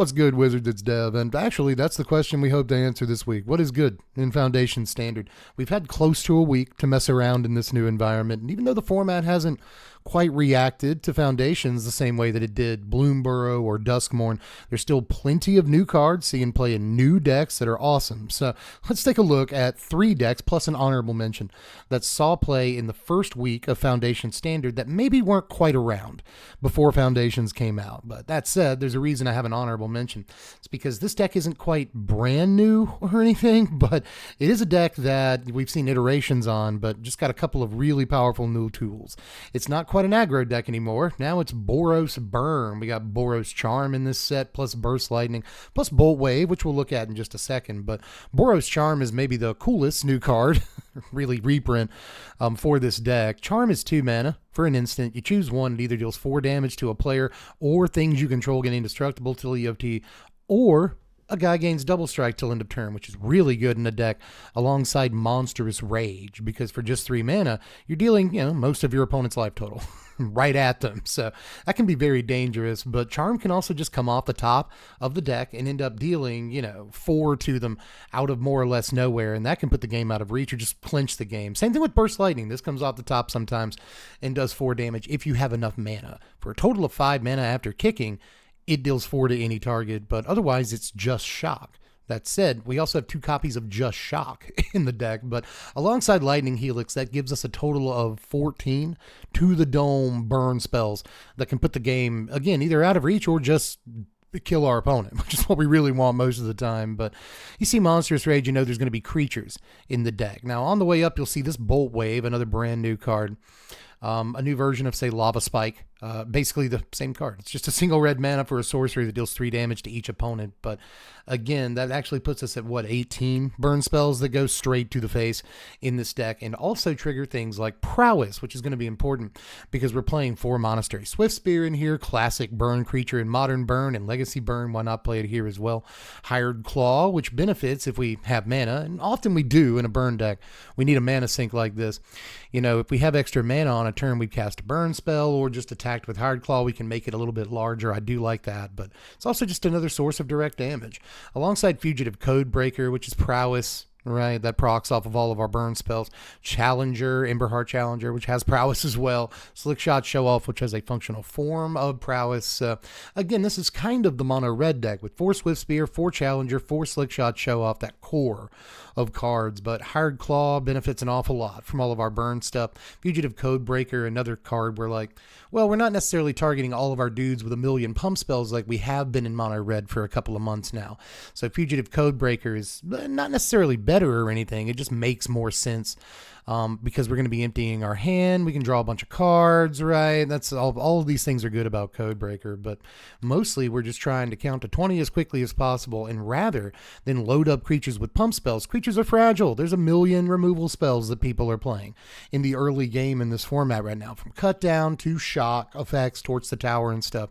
What's good, Wizards? It's Dev. And actually, that's the question we hope to answer this week. What is good in Foundation Standard? We've had close to a week to mess around in this new environment. And even though the format hasn't quite reacted to Foundations the same way that it did Bloomburrow or Duskmorn, there's still plenty of new cards seeing play in new decks that are awesome. So let's take a look at 3 decks plus an honorable mention that saw play in the first week of Foundation Standard that maybe weren't quite around before Foundations came out. But that said, there's a reason I have an honorable mention. It's because this deck isn't quite brand new or anything, but it is a deck that we've seen iterations on, but just got a couple of really powerful new tools. It's not quite an aggro deck anymore. Now it's Boros Burn. We got Boros Charm in this set, plus Burst Lightning, plus Bolt Wave, which we'll look at in just a second. But Boros Charm is maybe the coolest new card, really reprint, for this deck. Charm is 2 mana. For an instant, you choose one. It either deals 4 damage to a player or things you control get indestructible till EOT, or a guy gains double strike till end of turn, which is really good in a deck alongside Monstrous Rage, because for just 3 mana, you're dealing, most of your opponent's life total right at them. So that can be very dangerous, but Charm can also just come off the top of the deck and end up dealing, 4 to them out of more or less nowhere, and that can put the game out of reach or just clinch the game. Same thing with Burst Lightning. This comes off the top sometimes and does 4 damage if you have enough mana. For a total of 5 mana after kicking, it deals 4 to any target, but otherwise it's just shock. That said, we also have 2 copies of Just Shock in the deck, but alongside Lightning Helix, that gives us a total of 14 to the dome burn spells that can put the game, again, either out of reach or just kill our opponent, which is what we really want most of the time. But you see Monstrous Rage, there's going to be creatures in the deck. Now, on the way up, you'll see this Bolt Wave, another brand new card. A new version of, say, Lava Spike. Basically the same card. It's just a single red mana for a sorcery that deals 3 damage to each opponent. But again, that actually puts us at 18 burn spells that go straight to the face in this deck, and also trigger things like Prowess, which is going to be important because we're playing 4 Monastery Swift Spear in here, classic burn creature in Modern Burn and Legacy Burn. Why not play it here as well? Hired Claw, which benefits if we have mana, and often we do in a burn deck. We need a mana sink like this. If we have extra mana on a turn, we cast a burn spell or just attack with Hired Claw, we can make it a little bit larger. I do like that, but it's also just another source of direct damage. Alongside Fugitive Codebreaker, which is Prowess, right? That procs off of all of our burn spells. Challenger, Emberheart Challenger, which has Prowess as well. Slickshot Show Off, which has a functional form of Prowess. Again, this is kind of the mono red deck with 4 Swift Spear, 4 Challenger, 4 Slickshot Show Off, that core of cards. But Hired Claw benefits an awful lot from all of our burn stuff. Fugitive Codebreaker, another card where we're not necessarily targeting all of our dudes with a million pump spells like we have been in mono red for a couple of months now. So Fugitive Codebreaker is not necessarily better or anything. It just makes more sense because we're going to be emptying our hand. We can draw a bunch of cards, right? That's all of these things are good about Codebreaker, but mostly we're just trying to count to 20 as quickly as possible, and rather than load up creatures with pump spells, creatures are fragile. There's a million removal spells that people are playing in the early game in this format right now, from cut down to shock effects, Torch the Tower and stuff,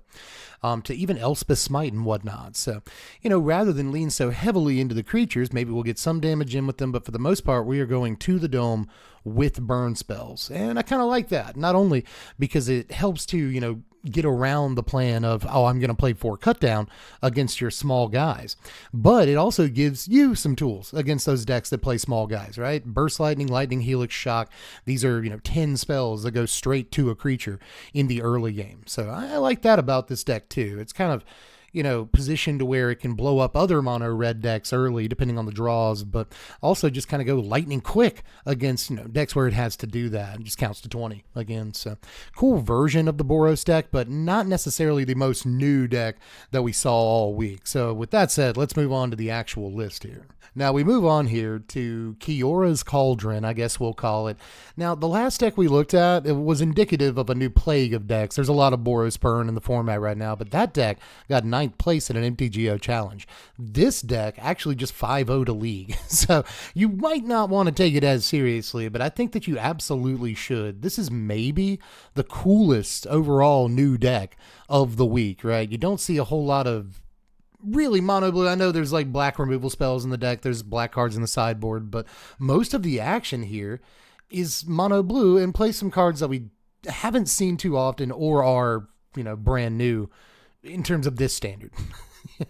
to even Elspeth Smite and whatnot. So, rather than lean so heavily into the creatures, maybe we'll get some damage in with them, but for the most part, we are going to the dome with burn spells. And I kind of like that, not only because it helps to, get around the plan of, I'm going to play 4 cut down against your small guys, but it also gives you some tools against those decks that play small guys, right? Burst Lightning, Lightning Helix, Shock. These are, 10 spells that go straight to a creature in the early game. So I like that about this deck too. It's kind of, positioned to where it can blow up other mono red decks early, depending on the draws, but also just kind of go lightning quick against, decks where it has to do that and just counts to 20 again. So cool version of the Boros deck, but not necessarily the most new deck that we saw all week. So with that said, let's move on to the actual list here. Now we move on here to Kiora's Cauldron, I guess we'll call it. Now the last deck we looked at, it was indicative of a new plague of decks. There's a lot of Boros Burn in the format right now, but that deck got 9th place in an MTGO challenge. This deck actually just 5-0 to league. So you might not want to take it as seriously, but I think that you absolutely should. This is maybe the coolest overall new deck of the week, right? You don't see a whole lot of really mono blue. I know there's black removal spells in the deck. There's black cards in the sideboard, but most of the action here is mono blue and play some cards that we haven't seen too often or are, brand new in terms of this standard.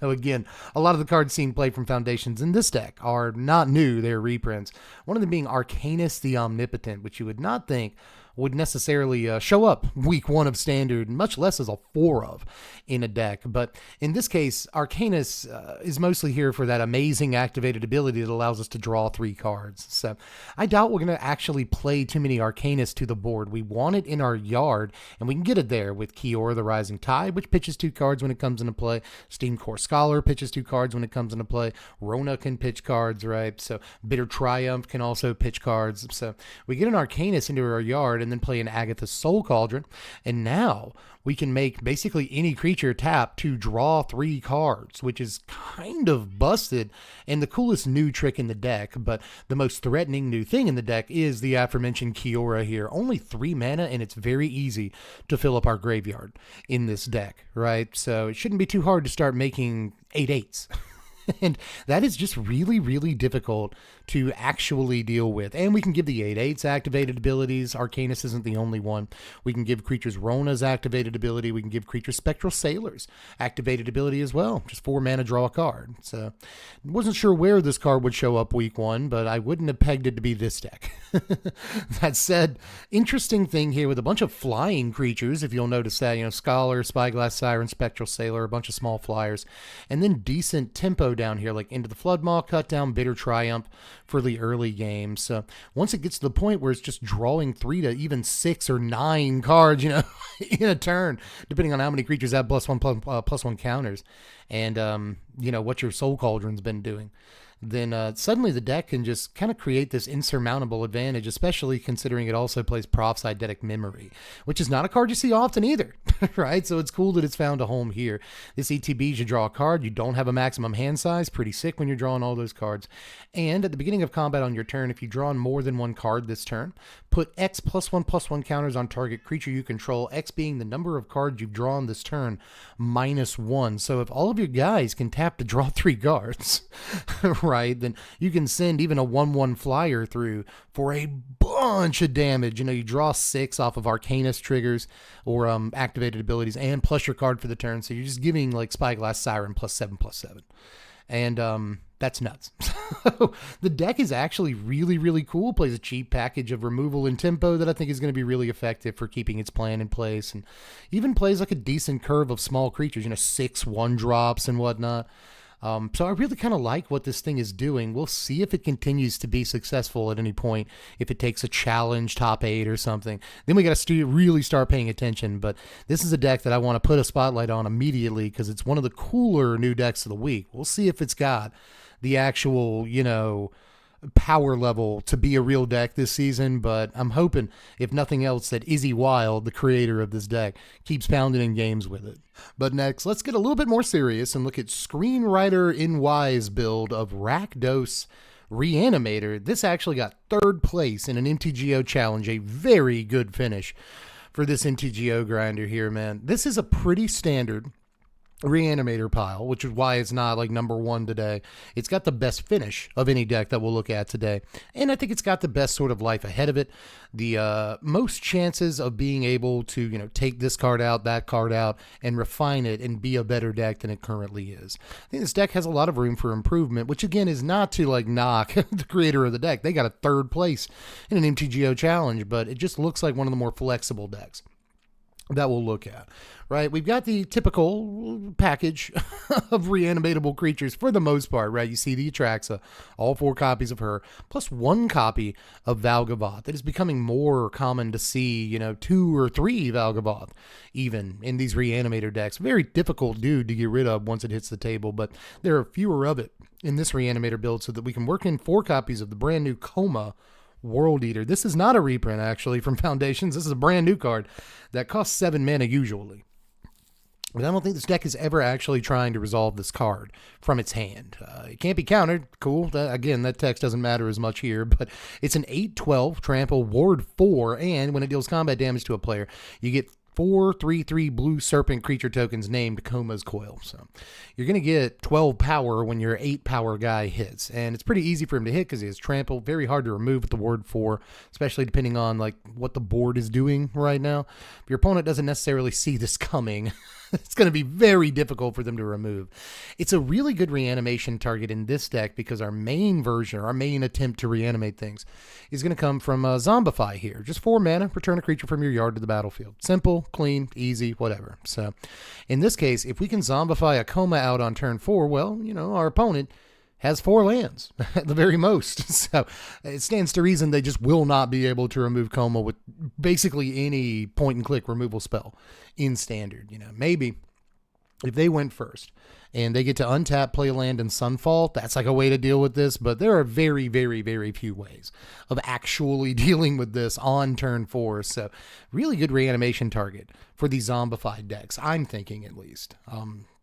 Again, a lot of the cards seen played from Foundations in this deck are not new, they're reprints. One of them being Arcanus the Omnipotent, which you would not think would necessarily show up week 1 of Standard, much less as a 4 of in a deck. But in this case, Arcanus is mostly here for that amazing activated ability that allows us to draw 3 cards. So I doubt we're going to actually play too many Arcanus to the board. We want it in our yard, and we can get it there with Kiora the Rising Tide, which pitches 2 cards when it comes into play. Steam Core Scholar pitches 2 cards when it comes into play. Rona can pitch cards, right? So Bitter Triumph can also pitch cards. So we get an Arcanus into our yard and then play an Agatha's Soul Cauldron, and now we can make basically any creature tap to draw 3 cards, which is kind of busted and the coolest new trick in the deck. But the most threatening new thing in the deck is the aforementioned Kiora here. Only 3 mana, and it's very easy to fill up our graveyard in this deck, right? So it shouldn't be too hard to start making 8/8s. And that is just really, really difficult to actually deal with. And we can give the 8/8s activated abilities. Arcanus isn't the only one. We can give creatures Rona's activated ability. We can give creatures Spectral Sailors activated ability as well. Just 4 mana, draw a card. So wasn't sure where this card would show up week 1, but I wouldn't have pegged it to be this deck. That said, interesting thing here with a bunch of flying creatures, if you'll notice that, Scholar, Spyglass Siren, Spectral Sailor, a bunch of small flyers, and then decent tempo down here, like Into the Floodmaw, Cut Down, Bitter Triumph for the early game. So once it gets to the point where it's just drawing 3 to even 6 or 9 cards, in a turn, depending on how many creatures have +1/+1 counters, and what your Soul Cauldron's been doing, then suddenly the deck can just kind of create this insurmountable advantage, especially considering it also plays Proph's Eidetic Memory, which is not a card you see often either, right? So it's cool that it's found a home here. This ETB, you draw a card, you don't have a maximum hand size, pretty sick when you're drawing all those cards. And at the beginning of combat on your turn, if you draw more than 1 card this turn, put X +1/+1 counters on target creature you control, X being the number of cards you've drawn this turn, -1. So if all of your guys can tap to draw 3 cards, right, then you can send even a 1/1 flyer through for a bunch of damage. You draw 6 off of Arcanus triggers or activated abilities, and plus your card for the turn. So you're just giving like Spyglass Siren +7/+7. And that's nuts. So the deck is actually really, really cool. Plays a cheap package of removal and tempo that I think is going to be really effective for keeping its plan in place, and even plays like a decent curve of small creatures, 6 1-drops and whatnot. So I really kind of like what this thing is doing. We'll see if it continues to be successful at any point, if it takes a challenge top 8 or something. Then we got to really start paying attention. But this is a deck that I want to put a spotlight on immediately because it's one of the cooler new decks of the week. We'll see if it's got the actual, power level to be a real deck this season, but I'm hoping, if nothing else, that Izzy Wild, the creator of this deck, keeps pounding in games with it. But next, let's get a little bit more serious and look at Screenwriter NY's build of Rakdos Reanimator. This actually got 3rd place in an MTGO challenge, a very good finish for this MTGO grinder here, man. This is a pretty standard Reanimator pile, which is why it's not like number 1 today. It's got the best finish of any deck that we'll look at today, and I think it's got the best sort of life ahead of it. The most chances of being able to take this card out, that card out, and refine it and be a better deck than it currently is. I think this deck has a lot of room for improvement, which again is not to like knock the creator of the deck. They got a 3rd place in an MTGO challenge, but it just looks like one of the more flexible decks that we'll look at, right? We've got the typical package of reanimatable creatures for the most part, right? You see the Atraxa, all 4 copies of her, plus 1 copy of Valgavoth. It is becoming more common to see, 2 or 3 Valgavoth even in these Reanimator decks. Very difficult dude to get rid of once it hits the table, but there are fewer of it in this Reanimator build so that we can work in 4 copies of the brand new Coma World Eater. This is not a reprint, actually, from Foundations. This is a brand new card that costs 7 mana usually. But I don't think this deck is ever actually trying to resolve this card from its hand. It can't be countered. Cool. Again, that text doesn't matter as much here, but it's an 8/12 trample ward 4, and when it deals combat damage to a player, you get 4 3/3 blue serpent creature tokens named Coma's Coil. So you're going to get 12 power when your 8 power guy hits. And it's pretty easy for him to hit because he has trample. Very hard to remove with the ward 4, especially depending on like what the board is doing right now. If your opponent doesn't necessarily see this coming, It's going to be very difficult for them to remove. It's a really good reanimation target in this deck because our main version, our main attempt to reanimate things, is going to come from Zombify here. Just 4 mana, return a creature from your yard to the battlefield. Simple, clean, easy, whatever. So in this case, if we can Zombify a Coma out on turn 4, well, our opponent has 4 lands at the very most. So it stands to reason they just will not be able to remove Coma with basically any point and click removal spell in standard. Maybe if they went first and they get to untap, play a land, and Sunfall, that's like a way to deal with this. But there are very, very, very few ways of actually dealing with this on turn 4. So really good reanimation target for these zombified decks, I'm thinking at least.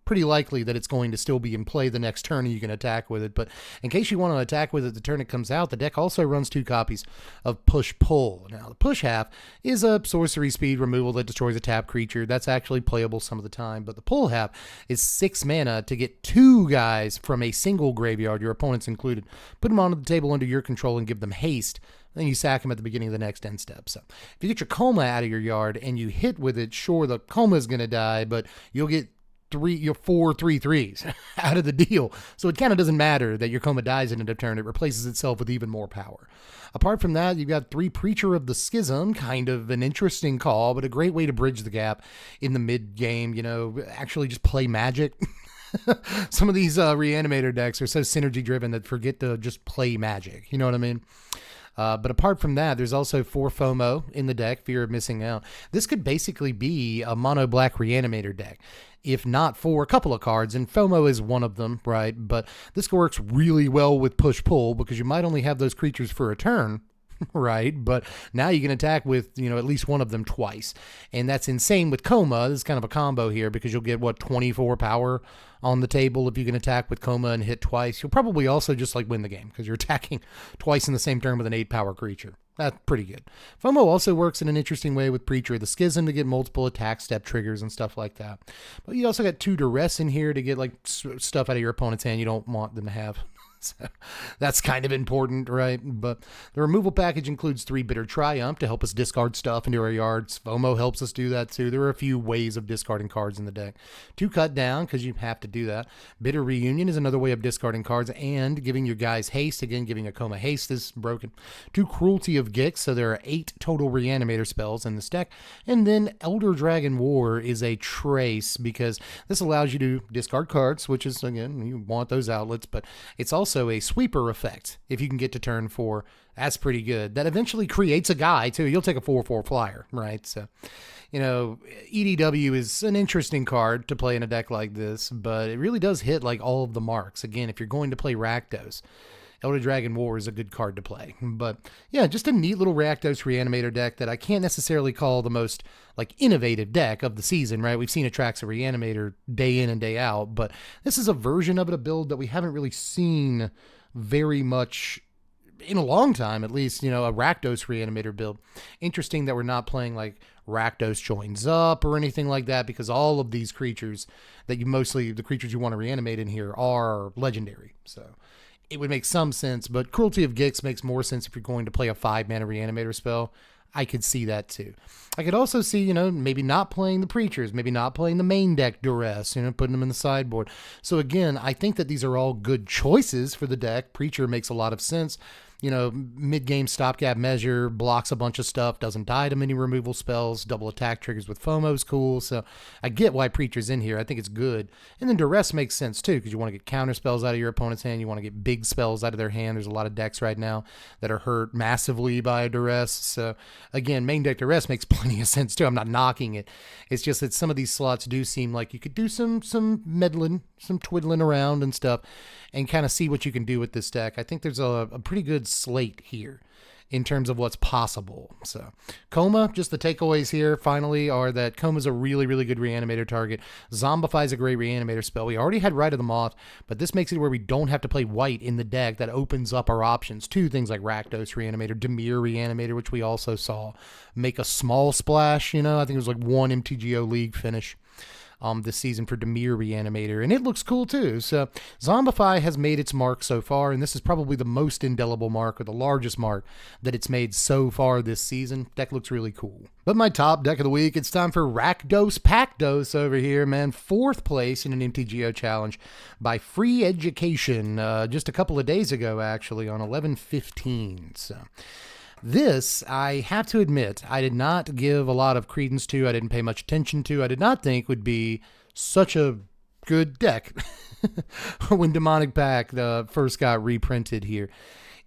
Pretty likely that it's going to still be in play the next turn and you can attack with it. But in case you want to attack with it the turn it comes out, the deck also runs 2 copies of Push Pull. Now, the push half is a sorcery speed removal that destroys a tap creature. That's actually playable some of the time. But the pull half is 6 mana to get 2 guys from a single graveyard, your opponent's included. Put them onto the table under your control and give them haste. Then you sack them at the beginning of the next end step. So if you get your Coma out of your yard and you hit with it, sure, the Coma is going to die, but you'll get 4 3/3s out of the deal. So it kind of doesn't matter that your Coma dies in a turn. It replaces itself with even more power. Apart from that, you've got 3 Preacher of the Schism, kind of an interesting call, but a great way to bridge the gap in the mid game. Actually just play Magic. Some of these Reanimator decks are so synergy driven that forget to just play Magic. You know what I mean? But apart from that, there's also 4 FOMO in the deck, Fear of Missing Out. This could basically be a mono black Reanimator deck, if not for a couple of cards, and FOMO is one of them, right? But this works really well with push-pull because you might only have those creatures for a turn, right? But now you can attack with, at least one of them twice. And that's insane with Coma. This is kind of a combo here because you'll get, 24 power on the table if you can attack with Coma and hit twice. You'll probably also just win the game because you're attacking twice in the same turn with an 8 power creature. That's pretty good. FOMO also works in an interesting way with Preacher of the Schism to get multiple attack step triggers and stuff like that. But you also got 2 Duress in here to get stuff out of your opponent's hand you don't want them to have. So that's kind of important, right? But the removal package includes 3 Bitter Triumph to help us discard stuff into our yards. FOMO helps us do that too. There are a few ways of discarding cards in the deck. 2 Cut Down, because you have to do that. Bitter Reunion is another way of discarding cards and giving your guys haste. Again, giving a Coma haste is broken. 2 Cruelty of Gix, so there are 8 total Reanimator spells in this deck. And then Elder Dragon War is a trace because this allows you to discard cards, which is, again, you want those outlets, but it's also a sweeper effect. If you can get to turn 4, that's pretty good. That eventually creates a guy too. You'll take a 4/4 flyer, right? So, EDW is an interesting card to play in a deck like this, but it really does hit all of the marks. Again, if you're going to play Rakdos, Elder Dragon War is a good card to play. But yeah, just a neat little Rakdos Reanimator deck that I can't necessarily call the most innovative deck of the season, right? We've seen Atraxa Reanimator day in and day out, but this is a version of it, a build that we haven't really seen very much in a long time, at least, a Rakdos Reanimator build. Interesting that we're not playing Rakdos Joins Up or anything like that, because all of these creatures that the creatures you want to reanimate in here are legendary. So it would make some sense, but Cruelty of Gix makes more sense if you're going to play a 5-mana Reanimator spell. I could see that too. I could also see, maybe not playing the Preachers, maybe not playing the main deck Duress, putting them in the sideboard. So again, I think that these are all good choices for the deck. Preacher makes a lot of sense. Mid-game stopgap measure, blocks a bunch of stuff, doesn't die to many removal spells, double attack triggers with FOMO is cool. So I get why Preacher's in here. I think it's good. And then Duress makes sense too, because you want to get counter spells out of your opponent's hand. You want to get big spells out of their hand. There's a lot of decks right now that are hurt massively by Duress. So again, main deck Duress makes plenty of sense too. I'm not knocking it. It's just that some of these slots do seem like you could do some meddling, some twiddling around and stuff, and kind of see what you can do with this deck. I think there's a pretty good slate here in terms of what's possible. So Coma, just the takeaways here finally are that Coma's a really, really good Reanimator target. Zombify's a great Reanimator spell. We already had Rite of the Moth, but this makes it where we don't have to play white in the deck. That opens up our options to things like Rakdos Reanimator, Dimir Reanimator, which we also saw make a small splash. I think it was 1 MTGO League finish. this season for Dimir Reanimator, and it looks cool too. So Zombify has made its mark so far, and this is probably the most indelible mark, or the largest mark that it's made so far this season. Deck looks really cool. But my top deck of the week, it's time for Rakdos Packdos over here, man. 4th place in an MTGO challenge by Free Education, just a couple of days ago, actually, on 11/15. So this, I have to admit, I did not give a lot of credence to. I didn't pay much attention to. I did not think would be such a good deck when Demonic Pact first got reprinted here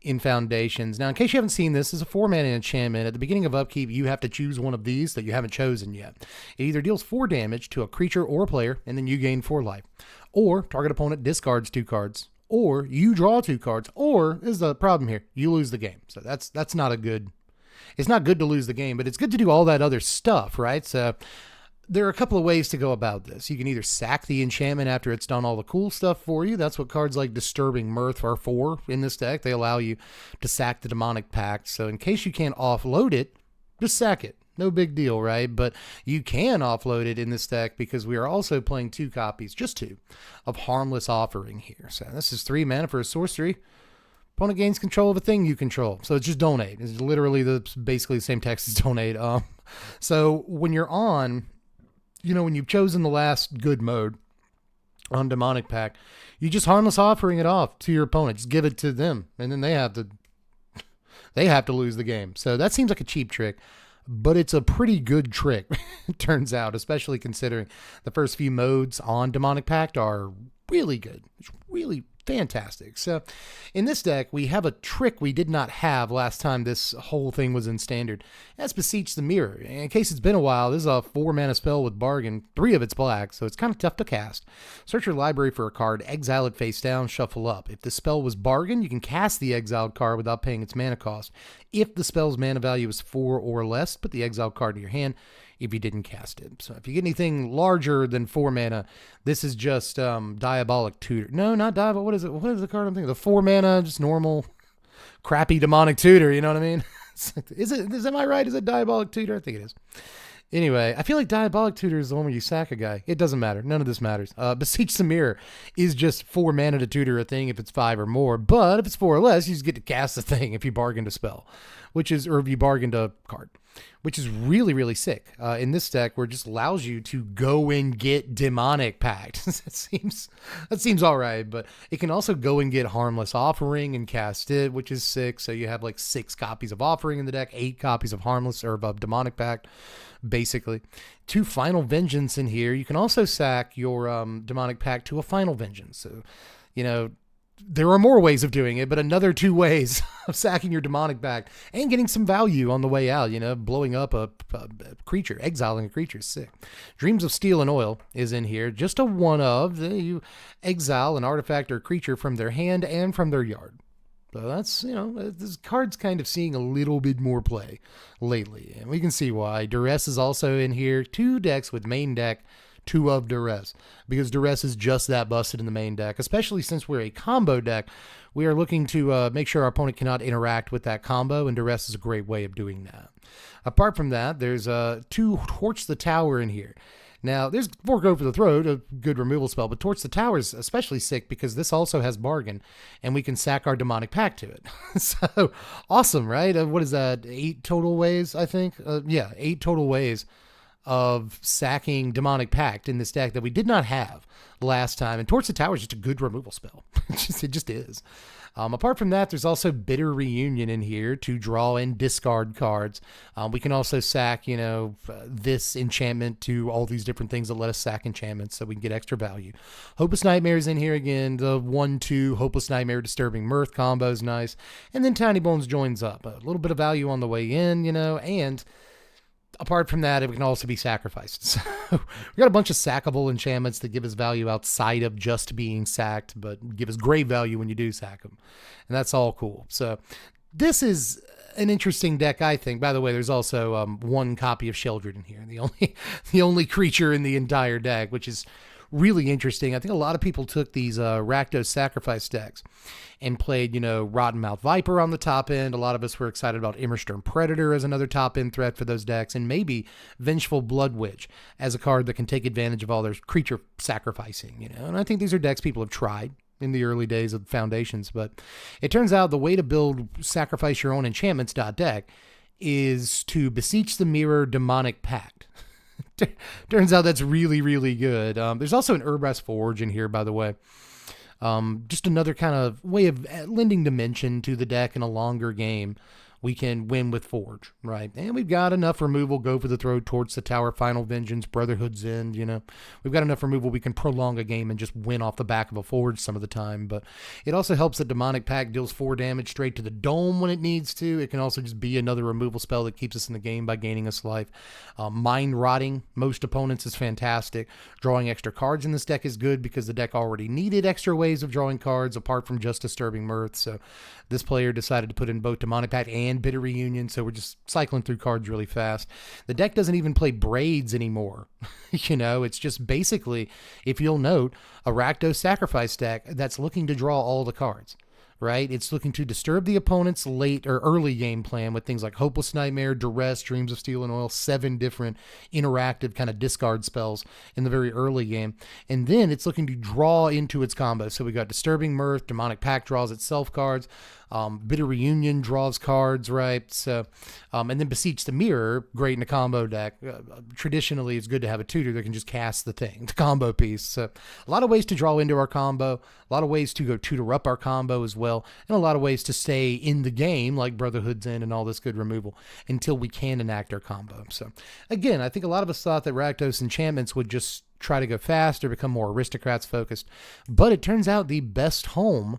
in Foundations. Now, in case you haven't seen this, is a 4-mana enchantment. At the beginning of upkeep, you have to choose one of these that you haven't chosen yet. It either deals 4 damage to a creature or a player, and then you gain 4 life. Or target opponent discards 2 cards. Or you draw 2 cards, or is the problem here, you lose the game. So that's not a good, it's not good to lose the game, but it's good to do all that other stuff, right? So there are a couple of ways to go about this. You can either sack the enchantment after it's done all the cool stuff for you. That's what cards like Disturbing Mirth are for in this deck. They allow you to sack the Demonic Pact. So in case you can't offload it, just sack it. No big deal, right? But you can offload it in this deck because we are also playing 2 copies, just 2, of Harmless Offering here. So this is 3 mana for a sorcery. Opponent gains control of a thing you control. So it's just donate. It's literally basically the same text as donate. So when you're on, when you've chosen the last good mode on Demonic Pact, you just Harmless Offering it off to your opponent. Just give it to them, and then they have to lose the game. So that seems like a cheap trick. But it's a pretty good trick, it turns out, especially considering the first few modes on Demonic Pact are really good. It's really fantastic. So in this deck, we have a trick we did not have last time this whole thing was in Standard. That's Beseech the Mirror. In case it's been a while, this is a 4-mana spell with Bargain. 3 of it's black, so it's kind of tough to cast. Search your library for a card, exile it face down, shuffle up. If the spell was Bargain, you can cast the exiled card without paying its mana cost. If the spell's mana value is 4 or less, put the exiled card in your hand if you didn't cast it. So if you get anything larger than 4 mana, this is just Diabolic Tutor. No, not Diabolic. What is it? What is the card I'm thinking? The 4 mana, just normal, crappy Demonic Tutor. You know what I mean? Am I right? Is it Diabolic Tutor? I think it is. Anyway, I feel like Diabolic Tutor is the one where you sack a guy. It doesn't matter. None of this matters. Beseech the Mirror is just 4 mana to tutor a thing if it's 5 or more. But if it's 4 or less, you just get to cast the thing if you bargained a spell, or if you bargained a card, which is really, really sick. In this deck, where it just allows you to go and get Demonic Pact. that seems all right, but it can also go and get Harmless Offering and cast it, which is sick. So you have like 6 copies of Offering in the deck, 8 copies of Harmless or of Demonic Pact, basically. 2 Final Vengeance in here. You can also sack your Demonic Pact to a Final Vengeance. So, there are more ways of doing it, but another 2 ways of sacking your Demonic Pact and getting some value on the way out, blowing up a creature, exiling a creature is sick. Dreams of Steel and Oil is in here. Just a one of. You exile an artifact or creature from their hand and from their yard. So that's, this card's kind of seeing a little bit more play lately, and we can see why. Duress is also in here. 2 decks with main deck, 2 of Duress, because Duress is just that busted in the main deck, especially since we're a combo deck. We are looking to make sure our opponent cannot interact with that combo, and Duress is a great way of doing that. Apart from that, there's 2 Torch the Tower in here. Now, there's 4 Go for the Throat, a good removal spell, but Torch the Tower is especially sick because this also has Bargain, and we can sack our Demonic Pact to it. So, awesome, right? What is that, 8 total ways, I think? 8 total ways of sacking Demonic Pact in this deck that we did not have last time. And Torch the Tower is just a good removal spell. It just is. Apart from that, there's also Bitter Reunion in here to draw and discard cards. We can also sack, this enchantment to all these different things that let us sack enchantments so we can get extra value. Hopeless Nightmare is in here again. The 1-2 Hopeless Nightmare Disturbing Mirth combo is nice. And then Tiny Bones joins up. A little bit of value on the way in, and apart from that, it can also be sacrificed. So we got a bunch of sackable enchantments that give us value outside of just being sacked, but give us great value when you do sack them. And that's all cool. So this is an interesting deck, I think. By the way, there's also 1 copy of Sheldred in here. The only creature in the entire deck, which is really interesting. I think a lot of people took these Ratto Sacrifice decks and played, Rotten Mouth Viper on the top end. A lot of us were excited about Immerstern Predator as another top end threat for those decks, and maybe Vengeful Blood Witch as a card that can take advantage of all their creature sacrificing, And I think these are decks people have tried in the early days of Foundations, but it turns out the way to build Sacrifice Your Own Enchantments deck is to Beseech the Mirror Demonic Pact. Turns out that's really, really good. There's also an Urbrass Forge in here, by the way. Just another kind of way of lending dimension to the deck in a longer game. We can win with Forge, right? And we've got enough removal, go for the throw towards the tower, Final Vengeance, Brotherhood's End, We've got enough removal, we can prolong a game and just win off the back of a Forge some of the time. But it also helps that Demonic Pact deals 4 damage straight to the dome when it needs to. It can also just be another removal spell that keeps us in the game by gaining us life. Mind Rotting most opponents is fantastic. Drawing extra cards in this deck is good because the deck already needed extra ways of drawing cards apart from just Disturbing Mirth. So this player decided to put in both Demonic Pact and Bitter Reunion, so we're just cycling through cards really fast. The deck doesn't even play Braids anymore. It's just basically, if you'll note, a Ratto Sacrifice deck that's looking to draw all the cards. Right? It's looking to disturb the opponent's late or early game plan with things like Hopeless Nightmare, Duress, Dreams of Steel and Oil, 7 different interactive kind of discard spells in the very early game. And then it's looking to draw into its combo. So we got Disturbing Mirth, Demonic Pact draws itself cards, Bitter Reunion draws cards, right? So, and then Beseech the Mirror, great in a combo deck. Traditionally, it's good to have a tutor that can just cast the combo piece. So a lot of ways to draw into our combo, a lot of ways to go tutor up our combo as well, and a lot of ways to stay in the game, like Brotherhood's End and all this good removal, until we can enact our combo. So again, I think a lot of us thought that Rakdos enchantments would just try to go fast or become more aristocrats focused, but it turns out the best home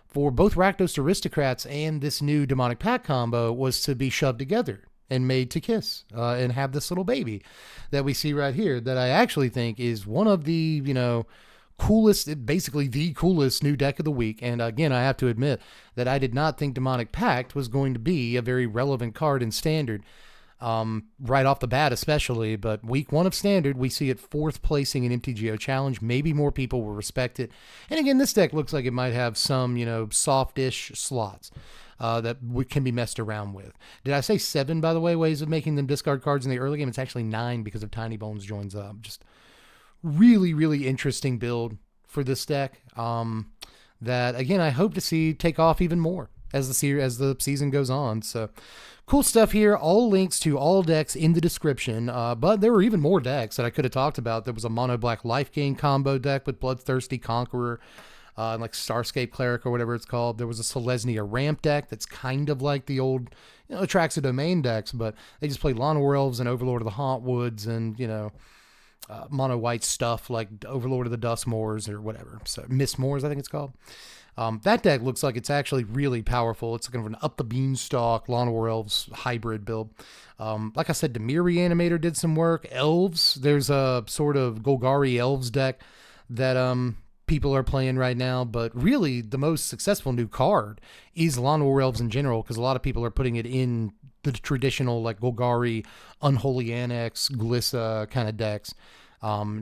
for both Rakdos Aristocrats and this new Demonic Pact combo was to be shoved together and made to kiss and have this little baby that we see right here that I actually think is one of the, coolest, basically the coolest new deck of the week. And again, I have to admit that I did not think Demonic Pact was going to be a very relevant card in Standard. Right off the bat especially, but week 1 of Standard, we see it 4th placing in MTGO Challenge. Maybe more people will respect it. And again, this deck looks like it might have some, softish slots that can be messed around with. Did I say 7, by the way, ways of making them discard cards in the early game? It's actually 9 because of Tiny Bones joins up. Just really, really interesting build for this deck that, again, I hope to see take off even more as the season goes on. So cool stuff here. All links to all decks in the description. But there were even more decks that I could have talked about. There was a mono black life gain combo deck with Bloodthirsty Conqueror, and like Starscape Cleric or whatever it's called. There was a Selesnya ramp deck that's kind of like the old, Atraxa Domain decks, but they just play Lawn Elves and Overlord of the Hauntwoods and, mono white stuff like Overlord of the Duskmoors or whatever. So Mistmoors, I think it's called. That deck looks like it's actually really powerful. It's kind of an up the beanstalk Lawn Elves hybrid build. Like I said, Dimir Reanimator did some work. Elves, there's a sort of Golgari Elves deck that people are playing right now, but really the most successful new card is Lawn Elves in general, because a lot of people are putting it in the traditional like Golgari, Unholy Annex, Glissa kind of decks.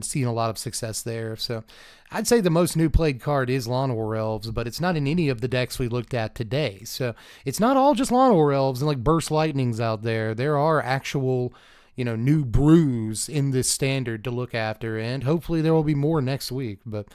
Seeing a lot of success there. So I'd say the most new played card is Lawn Elves, but it's not in any of the decks we looked at today. So it's not all just Lawn Elves and like Burst Lightnings out there. There are actual, new brews in this Standard to look after, and hopefully there will be more next week. But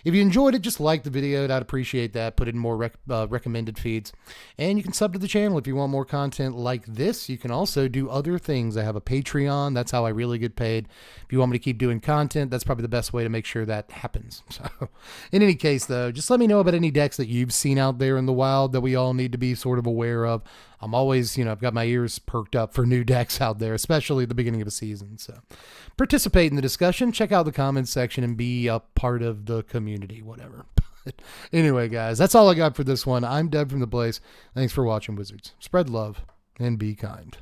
if you enjoyed it, just like the video. I'd appreciate that. Put it in more recommended feeds. And you can sub to the channel if you want more content like this. You can also do other things. I have a Patreon. That's how I really get paid. If you want me to keep doing content, that's probably the best way to make sure that happens. So in any case, though, just let me know about any decks that you've seen out there in the wild that we all need to be sort of aware of. I'm always, I've got my ears perked up for new decks out there, especially at the beginning of a season. So participate in the discussion, check out the comments section, and be a part of the community, whatever. Anyway, guys, that's all I got for this one. I'm Deb from The Blaze. Thanks for watching, Wizards. Spread love and be kind.